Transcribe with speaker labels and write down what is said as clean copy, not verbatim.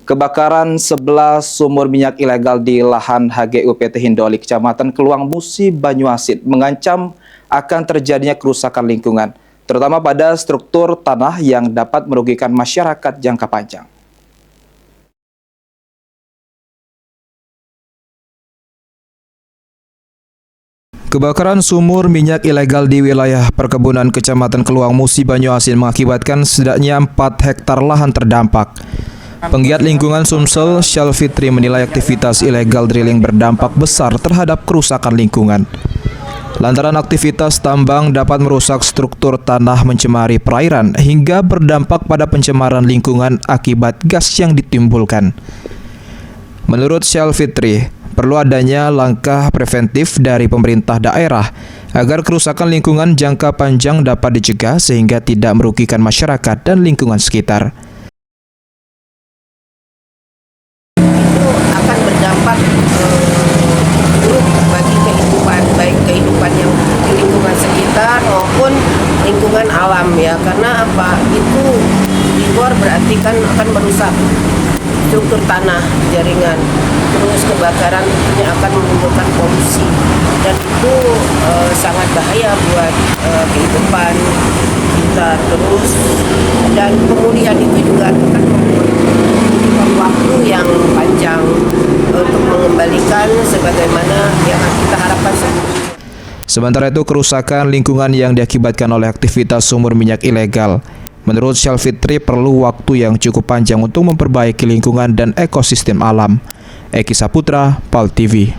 Speaker 1: Kebakaran 11 sumur minyak ilegal di lahan HGU PT Hindoli, Kecamatan Keluang Musi, Banyuasin mengancam akan terjadinya kerusakan lingkungan, terutama pada struktur tanah yang dapat merugikan masyarakat jangka panjang. Kebakaran sumur minyak ilegal di wilayah perkebunan Kecamatan Keluang Musi, Banyuasin mengakibatkan setidaknya 4 hektar lahan terdampak. Penggiat lingkungan Sumsel, Syal Fitri, menilai aktivitas ilegal drilling berdampak besar terhadap kerusakan lingkungan. Lantaran aktivitas tambang dapat merusak struktur tanah, mencemari perairan, hingga berdampak pada pencemaran lingkungan akibat gas yang ditimbulkan. Menurut Syal Fitri, perlu adanya langkah preventif dari pemerintah daerah agar kerusakan lingkungan jangka panjang dapat dicegah sehingga tidak merugikan masyarakat dan lingkungan sekitar.
Speaker 2: Akan berdampak buruk bagi kehidupan, baik kehidupan yang di lingkungan sekitar maupun lingkungan alam ya, karena apa, itu di luar berarti kan akan merusak struktur tanah, jaringan, terus kebakaran tentunya akan menimbulkan polusi dan itu sangat bahaya buat kehidupan kita, terus dan pemulihan itu juga akan membutuhkan waktu yang panjang untuk mengembalikan sebagaimana yang kita harapkan sebelumnya.
Speaker 1: Sementara itu, kerusakan lingkungan yang diakibatkan oleh aktivitas sumur minyak ilegal, menurut Syal Fitri, perlu waktu yang cukup panjang untuk memperbaiki lingkungan dan ekosistem alam. Eki Saputra, PAL TV.